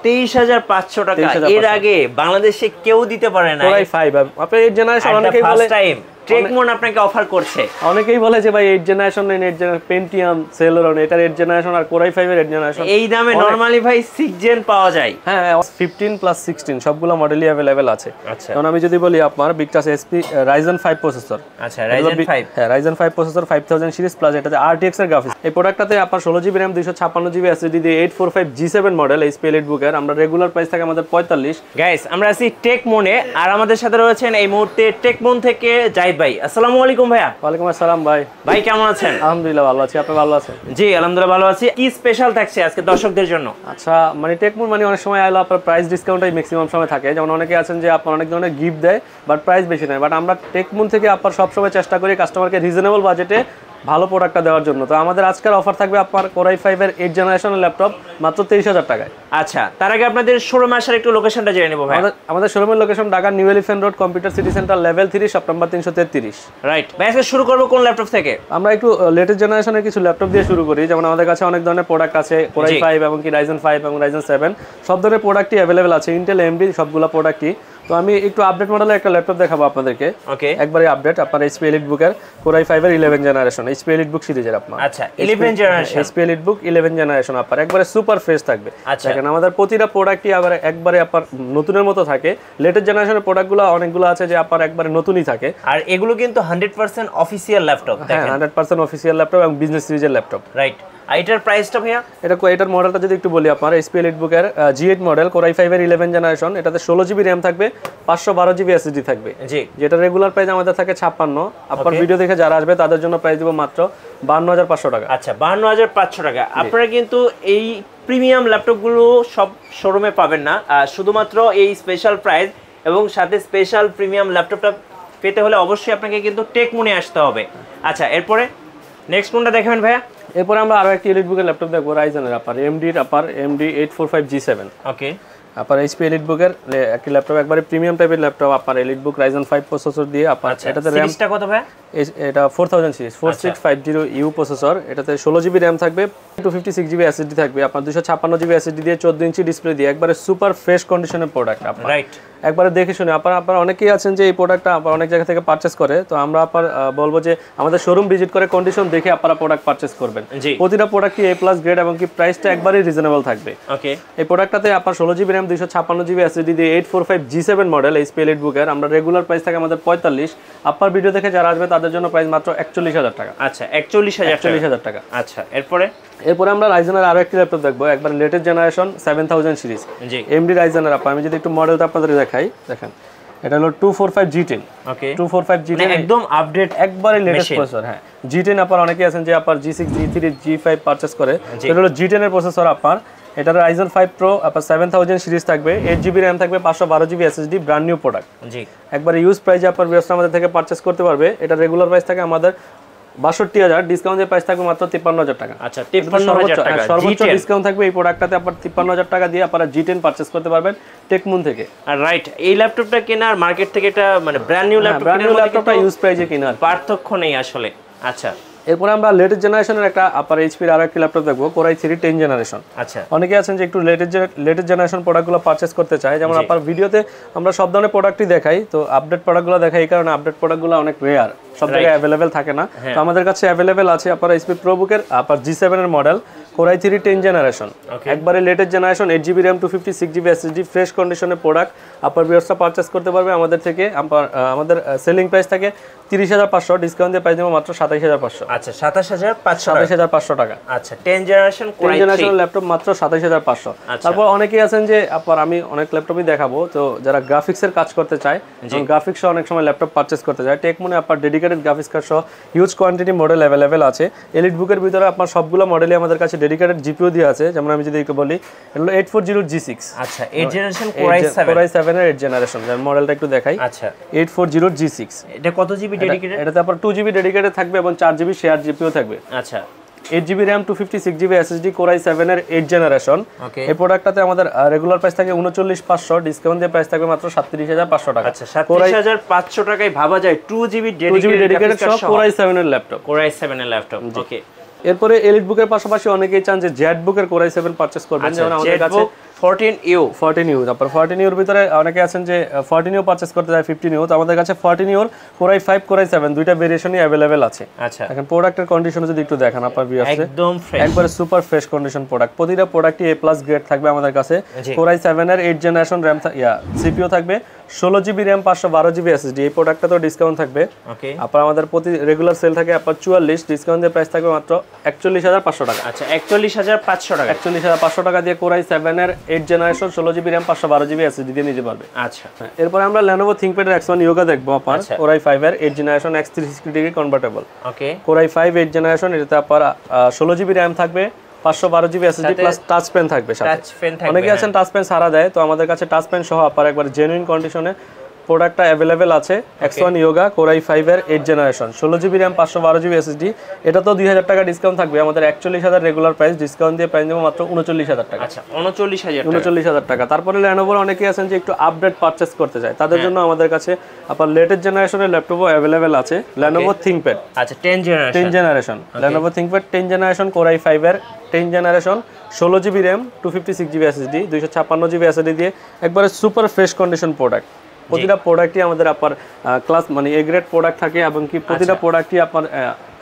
23,500 টাকা। এর আগে বাংলাদেশে কেউ দিতে পারে না। Core i5 আপনি 8 জেনারেশন অনেকেই বলে টেকমন আপনাকে অফার করছে। অনেকেই বলে যে ভাই 8 জেনারেশন নেন, 8 জেনারেশন পেন্টিয়াম সেলেরন এটার 8 জেনারেশন আর Core i5 এর 8 জেনারেশন এই দামে নরমালি ভাই 6 জেন পাওয়া যায়। হ্যাঁ 15 প্লাস 16 সবগুলো মডেলই अवेलेबल আছে। আচ্ছা এখন আমি যদি বলি আপনার বিগটাস SP Ryzen 5 প্রসেসর। আচ্ছা Ryzen 5 হ্যাঁ Ryzen 5 প্রসেসর 5000 সিরিজ প্লাস এটাতে RTX এর গ্রাফিক্স। এই প্রোডাক্টটাতে আপনার 16GB RAM 256GB SSD দিয়ে 845 G7 মডেল HP EliteBook এর আমরা রেগুলার প্রাইস থাকে আমাদের 45। গাইস আমরা আছি টেকমনে আর আমাদের সাথে রয়েছেন এই মুহূর্তে টেকমন থেকে জাহিদ ভাই। আসসালামু আলাইকুম ভাইয়া। ওয়ালাইকুম আসসালাম ভাই। ভাই কেমন আছেন? আলহামদুলিল্লাহ ভালো আছি, আপনি ভালো আছেন? জি আলহামদুলিল্লাহ ভালো আছি। কি স্পেশাল থাকছে আজকে দর্শকদের জন্য? আচ্ছা মানে টেকমন মানে অনেক সময় আইলো আপনার প্রাইস ডিসকাউন্টই ম্যাক্সিমাম সময় থাকে, যেমন অনেকে আছেন যে আপনার অনেক ধরনের গিফট দেয় বাট প্রাইস বেশি নেয়, বাট আমরা টেকমন থেকে আপনার সবসময় চেষ্টা করি কাস্টমারকে রিজনেবল বাজেটে ভালো প্রোডাক্টটা দেওয়ার জন্য। তো আমাদের আজকের অফার থাকবে আপনার Core i5 এর 8 জেনারেশনের ল্যাপটপ মাত্র 23,000 টাকায়। আচ্ছা তার আগে আপনাদের শোরুমে আসার একটু লোকেশনটা জেনে নেব ভাই। আমাদের শোরুমের location Dhaka new elephant road computer city centre level 3 shop number 333। Right ভাই আজকে শুরু করব কোন ল্যাপটপ থেকে? আমরা একটু লেটেস্ট জেনারেশনের কিছু ল্যাপটপ দিয়ে শুরু করি, যেমন আমাদের কাছে অনেক ধরনের প্রোডাক্ট আছে Core i5 এবং কি Ryzen 5 এবং Ryzen 7 সব ধরনের প্রোডাক্টই अवेलेबल আছে, ইন্টেল AMD সবগুলো প্রোডাক্টই। তো আমি একটু আপডেট মডেলের একটা ল্যাপটপ দেখাবো আপনাদেরকে। ওকে একবারে আপডেট আপনার HP EliteBook এর Core i5 এর 11 জেনারেশন HP EliteBook সিরিজের আপনার। আচ্ছা 11 জেনারেশন HP EliteBook 11 জেনারেশন আপনার একবারে সুপার ফ্রেশ থাকবে। দেখেন আমাদের প্রতিটা প্রোডাক্টই আবার একবারে আপনার নতুনের মতো থাকে। লেটেস্ট জেনারেশনের প্রোডাক্টগুলো অনেকগুলো আছে যে আপনার একবারে নতুনই থাকে, আর এগুলো কিন্তু 100% অফিশিয়াল ল্যাপটপ। হ্যাঁ 100% অফিশিয়াল ল্যাপটপ এবং বিজনেস সিরিজের ল্যাপটপ। রাইট এটার প্রাইসটা ভাইয়া? এটার মডেলটা যদি একটু বলি আপনার HP EliteBook এর G8 মডেল Core i5 এর 11 জেনারেশন, এটাতে 16GB RAM থাকবে 512GB SSD থাকবে। জি যেটা রেগুলার প্রাইস আমাদের থাকে 56। আপনার ভিডিও দেখে যারা আসবে তাদের জন্য প্রাইস দিব মাত্র 52,500 টাকা। আচ্ছা 52,500 টাকা। আপনারা কিন্তু এই প্রিমিয়াম ল্যাপটপগুলো সব শোরুমে পাবেন না, শুধুমাত্র এই স্পেশাল প্রাইস এবং সাথে স্পেশাল প্রিমিয়াম ল্যাপটপটা পেতে হলে অবশ্যই আপনাকে কিন্তু টেকমনে আসতে হবে। আচ্ছা এরপরে নেক্সট কোনটা দেখাবেন ভাইয়া? এরপরে আমরা আরো একটা EliteBook এর ল্যাপটপ দেখবো Ryzen এর আপনার AMD 845 G7। ওকে আপনার HP EliteBook এর একটা ল্যাপটপ একবারে প্রিমিয়াম টাইপের ল্যাপটপ আপনার EliteBook Ryzen 5 প্রসেসর দিয়ে আপনার। এটাতে RAM সিরিজটা কত ভাই? এটা 4000 সিরিজ 4650U প্রসেসর, এটাতে 16GB RAM থাকবে 256GB SSD থাকবে আপনার 256GB SSD দিয়ে 14 ইঞ্চি ডিসপ্লে দিয়ে একবারে সুপার ফ্রেশ কন্ডিশনের প্রোডাক্ট আপনার। রাইট একবারে দেখে শুনে আপনারা অনেকেই আছেন যে এই প্রোডাক্টটা আপনারা অনেক জায়গা থেকে পারচেজ করে, তো আমরা আপনার বলবো যে আমাদের শোরুম ভিজিট করে কন্ডিশন দেখে আপনারা প্রোডাক্ট পারচেজ করবেন। প্রতিটা প্রোডাক্টই A+ গ্রেড এবং কি প্রাইসটা একবারেই রিজনেবল থাকবে। ওকে এই প্রোডাক্টটাতে আপনার 16GB RAM 256GB SSD দিয়ে 845 G7 মডেল HP EliteBook এর আমরা রেগুলার প্রাইস থাকে আমাদের 45। আপনার ভিডিও দেখে যারা আসবে তাদের জন্য প্রাইস মাত্র 41,000 টাকা। আচ্ছা 41,000 টাকা। আচ্ছা এরপরে আমরা Ryzen এর আরো একটা ল্যাপটপ দেখবো একবার latest generation 7000 series AMD Ryzen এর আমি যদি একটু মডেলটা আপনাদের দেখাই, দেখেন এটা হলো 245 G10। ওকে 245 G10 একদম আপডেট একবারে লেটেস্ট প্রসেসর। হ্যাঁ G10 আপনারা অনেকেই আছেন যে আপনার G6 G3 G5 পারচেজ করে, এটা হলো G10 এর প্রসেসর আপনার। এটার Ryzen 5 Pro আপনার 7000 সিরিজ থাকবে 8GB RAM থাকবে 512GB SSD brand new product. জি একবার ইউজ প্রাইসে আপনার ব্যবসা আমাদের থেকে পারচেজ করতে পারবে। এটা রেগুলার প্রাইস থাকে আমাদের 62,000, ডিসকাউন্টের প্রাইস থাকবে মাত্র 53,000 টাকা। আচ্ছা 53,000 টাকা সর্বোচ্চ ডিসকাউন্ট থাকবে এই প্রোডাক্টটাতে। আপনার 53,000 টাকা দিয়ে আপনারা G10 পারচেজ করতে পারবেন টেকমন থেকে। আর রাইট এই ল্যাপটপটা কেনার মার্কেট থেকে এটা মানে ব্র্যান্ড নিউ ল্যাপটপটা ইউজ প্রাইসে কেনার পার্থক্য নেই আসলে। আচ্ছা এরপর আমরা লেটেস্ট জেনারেশনের একটা আপনার HP এর আরো একটা ল্যাপটপ দেখবো Core i3 10 জেনারেশন। আচ্ছা অনেকে আছেন যে একটু লেটেস্ট জেনারেশন প্রোডাক্টগুলো পারচেজ করতে চায়, যেমন আপনার ভিডিওতে আমরা সব ধরনের প্রোডাক্টই দেখাই, তো আপডেট প্রোডাক্টগুলো দেখাই এই কারণে আপডেট প্রোডাক্টগুলো অনেক রেয়ার, সব জায়গায় अवेलेबल থাকে না। তো আমাদের কাছে अवेलेबल আছে আপনার HP ProBook এর আপনার G7 এর মডেল Core i3 10 জেনারেশন একবারে latest generation 8GB RAM 256GB SSD fresh কন্ডিশনের প্রোডাক্ট আপনার ভিউয়ার্সরা পারচেজ করতে পারবে আমাদের থেকে। আমাদের সেলিং প্রাইস থাকে 30,500, ডিসকাউন্ট দিয়ে প্রাইস দেব মাত্র 27,500। আচ্ছা 27,500 টাকা। আচ্ছা 10 জেনারেশন Core i3 ল্যাপটপ মাত্র 27,500। তারপর অনেকেই আছেন যে আপনার আমি অনেক ল্যাপটপই দেখাবো, তো যারা গ্রাফিক্সের কাজ করতে চায় গ্রাফিক্স অনেক সময় ল্যাপটপ পারচেজ করতে চায়, টেকমনে আপনার ডেডিকেটেড গ্রাফিক্স কার্ড সহ হিউজ কোয়ান্টিটি মডেল अवेलेबल আছে। EliteBook এর ভিতরে আপনার সবগুলো মডেলই আমাদের কাছে ডেডিকেটেড GPU দিয়ে আছে, যেমন আমি যদি একটু বলি এটা হলো 840 G6। আচ্ছা 8 জেনারেশন Core i7 এর 8 জেনারেশন এর মডেলটা একটু দেখাই। আচ্ছা 840 G6 এটা কত জিবি ডেডিকেটেড? এটাতে আপনার 2GB ডেডিকেটেড থাকবে এবং 4GB শেয়ার GPU থাকবে। আচ্ছা 8GB RAM 256GB SSD Core i7 এর 8 জেনারেশন। এই প্রোডাক্টটাতে আমাদের রেগুলার প্রাইস থাকে 39,500, ডিসকাউন্ট দিয়ে প্রাইস থাকবে মাত্র 37,500 টাকা। আচ্ছা 37,500 টাকায় ভাবা যায় 2GB ডেডিকেটেড সহ Core i7 এর ল্যাপটপ। ওকে এরপরে EliteBook এর পাশাপাশি অনেকেই চান যে ZBook এর Core i7 পারচেজ করবেন, যেমন আমাদের কাছে 14U 14U তারপর 14U এর ভিতরে অনেকে আছেন যে 14U পারচেজ করতে যায় 15U, তো আমাদের কাছে 14U Core i5 Core i7 দুইটা ভেরিয়েশনই अवेलेबल আছে। আচ্ছা এখন প্রোডাক্টের কন্ডিশন যদি একটু দেখেন আপনার ভিউয়ার্স, একদম ফ্রেশ, একবারে সুপার ফ্রেশ কন্ডিশন প্রোডাক্ট। প্রতিটা প্রোডাক্টই A+ গ্রেড থাকবে আমাদের কাছে। Core i7 এর 8 জেনারেশন RAM CPU থাকবে, 16GB RAM 512GB SSD। এই প্রোডাক্টটা তো ডিসকাউন্ট থাকবে। ওকে আপনার আমাদের প্রতি রেগুলার সেল থাকে আপনার 44, ডিসকাউন্ট দিয়ে প্রাইস থাকবে মাত্র 41500 টাকা। আচ্ছা 41500 টাকা, 41500 টাকা দিয়ে Core i7 এর 8 generation 16GB RAM 512GB SSD দিয়ে নিতে পারবে। আচ্ছা এরপর আমরা Lenovo ThinkPad X1 Yoga দেখবো আপনার Core i5 এর 8 জেনারেশন X360 ডিগ্রি কনভার্টেবল। ওকে Core i5 8 জেনারেশন, এটাতে আপনার 16GB RAM থাকবে, 512GB SSD plus touch pen থাকবে সাথে। টাচ পেন থাকবে, অনেকে আছেন টাচ পেন সারা দেয়, তো আমাদের কাছে টাচ পেন সহ আপনার একবার জেনুইন কন্ডিশনে প্রোডাক্টটা अवेलेबल আছে। X1 Yoga Core i5 এর 8 generation 16GB RAM 512GB SSD, এটা তো 2000 টাকা ডিসকাউন্ট থাকবে। আমাদের 41000 রেগুলার প্রাইস, ডিসকাউন্ট দিয়ে প্রাইস দেব মাত্র 39000 টাকা। আচ্ছা 39000 টাকা। তারপরে Lenovo অনেকেই আছেন যে একটু আপডেট পারচেজ করতে চায়, তাদের জন্য আমাদের কাছে আপনার লেটেস্ট জেনারেশনের ল্যাপটপও अवेलेबल আছে। Lenovo ThinkPad আচ্ছা 10 generation Lenovo ThinkPad 10 generation Core i5 এর 10 generation 16GB RAM 256GB SSD 256GB SSD দিয়ে একবারে সুপার ফ্রেশ কন্ডিশন প্রোডাক্ট। প্রতিটা প্রোডাক্টই আমাদের আপনার ক্লাস মানে এ গ্রেড প্রোডাক্ট থাকে, এবং কি প্রতিটা প্রোডাক্টই আপনার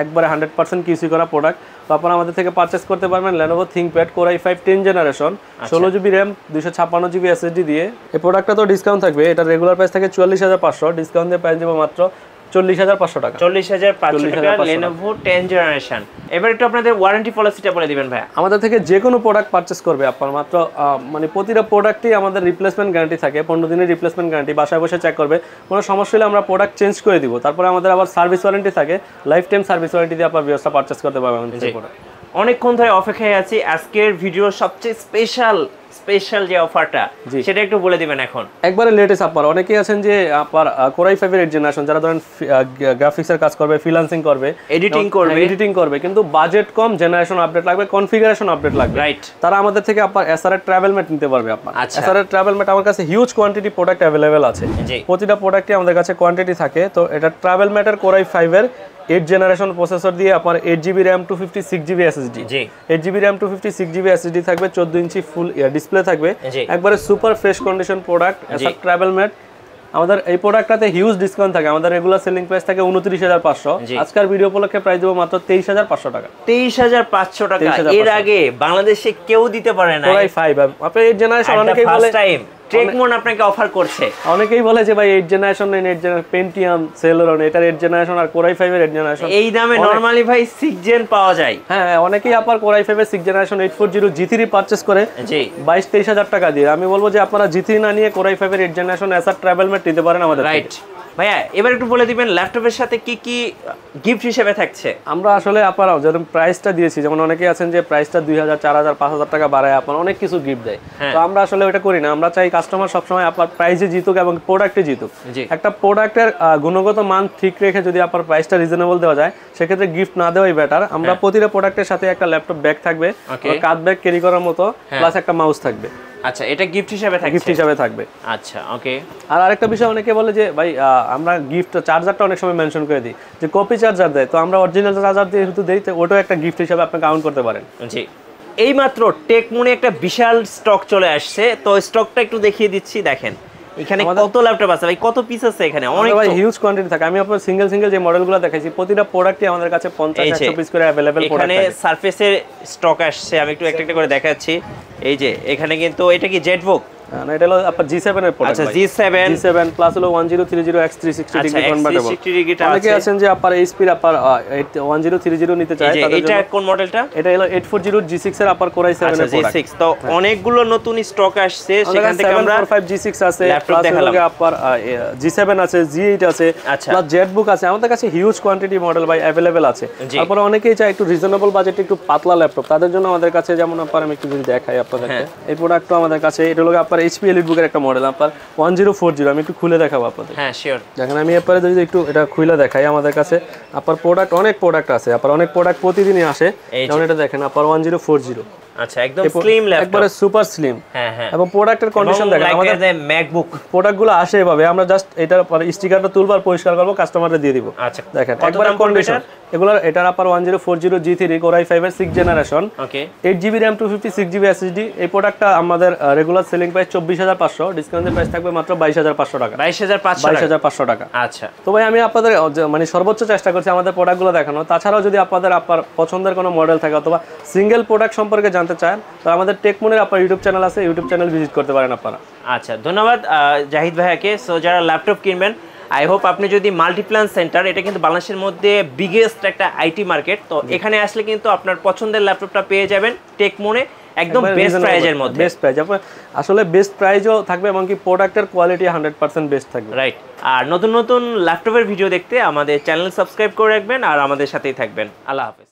একবারে 100% কিউসি করা প্রোডাক্ট। তো আপনারা আমাদের থেকে পারচেজ করতে পারবেন Lenovo ThinkPad Core i5 10 generation 16GB RAM 256GB SSD দিয়ে। এই প্রোডাক্টটা তো ডিসকাউন্ট থাকবে, এটা রেগুলার প্রাইস থাকে 44500, ডিসকাউন্ট দিয়ে প্রাইস দেব মাত্র 40500 টাকা। 40500 টাকা Lenovo 10 জেনারেশন। এবার একটু আপনাদের ওয়ারেন্টি পলিসিটা বলে দিবেন ভাই। আমাদের থেকে যে কোনো প্রোডাক্ট পারচেজ করবে আপনার মাত্র মানে প্রতিটা প্রোডাক্টই আমাদের রিপ্লেসমেন্ট গ্যারান্টি থাকে, 15 দিনের রিপ্লেসমেন্ট গ্যারান্টি। বাসায় বসে চেক করবে, কোনো সমস্যা হলে আমরা প্রোডাক্ট চেঞ্জ করে দিব। তারপরে আমাদের আবার সার্ভিস ওয়ারেন্টি থাকে, লাইফ টাইম সার্ভিস ওয়ারেন্টি দিয়ে আপনার ব্যবস্থা পারচেজ করতে পারবেন। অনেকক্ষণ ধরে অপেক্ষায় আছি, আজকের ভিডিওর সবচেয়ে স্পেশাল যে অফারটা সেটা একটু বলে দিবেন এখন। একবারে লেটেস্ট আপনার অনেকেই আছেন যে আপনার Core i5 এর 8 জেনারেশন, যারা ধরেন গ্রাফিক্সের কাজ করবে, ফ্রিল্যান্সিং করবে, এডিটিং করবে, কিন্তু বাজেট কম, জেনারেশন আপডেট লাগবে, কনফিগারেশন আপডেট লাগবে, রাইট। তারা আমাদের থেকে আপনার SRR ট্রাভেল ম্যাট নিতে পারবে। আপনার SRR ট্রাভেল ম্যাট আমার কাছে হিউজ কোয়ান্টিটি প্রোডাক্ট अवेलेबल আছে, প্রতিটা প্রোডাক্টই আমাদের কাছে কোয়ান্টিটি থাকে। তো এটা ট্রাভেল ম্যাটের Core i5 এর 8 জেনারেশন প্রসেসর দিয়ে আপনার 8GB RAM 256GB SSD 8GB RAM 256GB SSD থাকবে, 14 ইঞ্চি ফুল ডিসপ্লে থাকবে, একবারে super fresh condition product. SRR travel mat আমাদের এই প্রোডাক্টটাতে হিউজ ডিসকাউন্ট থাকে। আমাদের রেগুলার সেলিং প্রাইস থাকে 29500, আজকের ভিডিও উপলক্ষে প্রাইস দেব মাত্র 23500 টাকা। 23500 টাকা। এর আগে বাংলাদেশে কেউ দিতে পারে না Core i5 আপনি 8 জেনারেশন। অনেকেই বলে টেকমন আপনাকে অফার করছে, অনেকেই বলে যে ভাই 8 জেনারেশন নেন, 8 জেনারেশন পেন্টিয়াম সেলেরন, এটার 8 জেনারেশন আর Core i5 এর 8 জেনারেশন এই দামে নরমালি ভাই 6 জেন পাওয়া যায়। হ্যাঁ অনেকেই আপনার Core i5 এর 6 জেনারেশন 840 G3 পারচেজ করে 22-23000 টাকা দিয়ে। আমি বলবো যে আপনারা G3 না নিয়ে Core i5 এর 8 জেনারেশন SR ট্রাভেল ম্যাট নিতে পারেন আমাদের। রাইট ভাইয়া, এবার একটু বলে দিবেন ল্যাপটপের সাথে কি কি গিফট হিসেবে থাকছে। আমরা আসলে আপনারা যেরকম প্রাইসটা দিয়েছি, যেমন অনেকেই আছেন যে প্রাইসটা 2000 4000 5000 টাকা বাড়ায় আপনার অনেক কিছু গিফট দেয়, তো আমরা আসলে ওটা করি না। আমরা চাই কাস্টমার সবসময় আপনার প্রাইসে জিতুক এবং প্রোডাক্টে জিতুক। একটা প্রোডাক্টের গুণগত মান ঠিক রেখে যদি আপনার প্রাইসটা রিজনেবল দেওয়া যায়, সেক্ষেত্রে গিফট না দেওয়াই বেটার। আমরা প্রতিটা প্রোডাক্টের সাথে একটা ল্যাপটপ ব্যাগ থাকবে, কাঁধ ব্যাগ ক্যারি করার মতো, প্লাস একটা মাউস থাকবে। আচ্ছা এটা গিফট হিসেবে থাকবে। আচ্ছা ওকে। আর আরেকটা বিষয় অনেকে বলে যে ভাই আমরা গিফট চার্জারটা অনেক সময় মেনশন করে দিই যে কপি চার্জার দেয়, তো আমরা অরিজিনাল চার্জার দিয়ে যেহেতু দেই, তো ওটাও একটা গিফট হিসেবে আপনি কাউন্ট করতে পারেন। জি এইমাত্র টেকমনে একটা বিশাল স্টক চলে আসছে, তো স্টকটা একটু দেখিয়ে দিচ্ছি। দেখেন এখানে কত ল্যাপটপ আছে ভাই, কত পিস আছে এখানে, অনেক ভাই হিউজ কোয়ান্টিটি থাকে। আমি আপনাদের সিঙ্গেল যে মডেলগুলো দেখাইছি, প্রতিটা প্রোডাক্টই আমাদের কাছে 50-100 পিস করে अवेलेबल প্রোডাক্ট আছে। এখানে সারফেসের স্টক আসছে, আমি একটু একটা করে দেখাচ্ছি। এই যে এখানে কিন্তু এটা কি জেটবুক না, এটা হলো আপনার G7 এর প্রোডাক্ট। আচ্ছা G7 প্লাস হলো 1030 X360 ডিগ্রি কনভার্টেবল। অনেকে আছেন যে আপনার HP এর আপনার 1030 নিতে চায়, তাদের জন্য। এটা কোন মডেলটা? এটা হলো 840 G6 এর আপনার Core i7 এর প্রোডাক্ট। G6 তো অনেকগুলো নতুন স্টক আসছে, সেখান থেকে আমরা 745 G6 আছে, প্লাস হলো আপনার G7 আছে, G8 আছে, প্লাস জেটবুক আছে। আমাদের কাছে হিউজ কোয়ান্টিটি মডেল ভাই अवेलेबल আছে। তারপরে অনেকেই চায় একটু রিজনেবল বাজেটে একটু পাতলা ল্যাপটপ, তাদের জন্য আমাদের কাছে যেমন আপনার আমি একটু যদি দেখাই আপনাদেরকে, এই প্রোডাক্টটা আমাদের কাছে এটা হলো আপনার HP EliteBook এর একটা মডেল, আপনার 1040। আমি একটু খুলে দেখাবো আপনাদের। হ্যাঁ শিওর। দেখেন আমি এরপরে যদি একটু এটা খুলে দেখাই, আমাদের কাছে আপনার প্রোডাক্ট অনেক প্রোডাক্ট আছে, আপনার অনেক প্রোডাক্ট প্রতিদিনই আসে। যেমন এটা দেখেন আপনার 1040 আচ্ছা একদম স্লিম ল্যাপটপ, একবারে সুপার স্লিম। হ্যাঁ এবং প্রোডাক্টের কন্ডিশন দেখেন, আমাদের ম্যাকবুক প্রোডাক্টগুলো আসে এভাবে, আমরা জাস্ট এটার স্টিকারটা তুলবার পরিষ্কার করব, কাস্টমারকে দিয়ে দিব। আচ্ছা দেখেন একবারে কন্ডিশন। এগুলো এটার আপার 1040 G3 Core i5 এর 6th জেনারেশন, ওকে 8GB RAM 256GB SSD। এই প্রোডাক্টটা আমাদের রেগুলার সেলিং প্রাইস 24500, ডিসকাউন্টের প্রাইস থাকবে মাত্র 22500 টাকা। 22500 টাকা। আচ্ছা তো ভাই আমি আপনাদের মানে সর্বোচ্চ চেষ্টা করছি আমাদের প্রোডাক্টগুলো দেখানো। তাছাড়াও যদি আপনাদের আপনার পছন্দের কোনো মডেল থাকে অথবা সিঙ্গেল প্রোডাক্ট সম্পর্কে জানতে চান, তো আমাদের টেকমনির আপনার ইউটিউব চ্যানেল আছে, ইউটিউব চ্যানেল ভিজিট করতে পারেন আপনারা। আচ্ছা ধন্যবাদ জাহিদ ভাইয়াকে। সো যারা ল্যাপটপ কিনবেন, আই হোপ আপনি যদি মাল্টিপ্ল্যান সেন্টার, এটা কিন্তু বাংলাদেশের মধ্যে বিগেস্ট একটা আইটি মার্কেট, তো এখানে আসলে কিন্তু আপনার পছন্দের ল্যাপটপটা পেয়ে যাবেন টেকমনে একদম বেস্ট প্রাইজের মধ্যে। বেস্ট প্রাইজ, আসলে বেস্ট প্রাইজও থাকবে এবং কি প্রোডাক্টের কোয়ালিটি 100% বেস্ট থাকবে। রাইট। আর নতুন নতুন ল্যাপটপের ভিডিও দেখতে আমাদের চ্যানেল সাবস্ক্রাইব করে রাখবেন আর আমাদের সাথেই থাকবেন। আল্লাহ হাফেজ।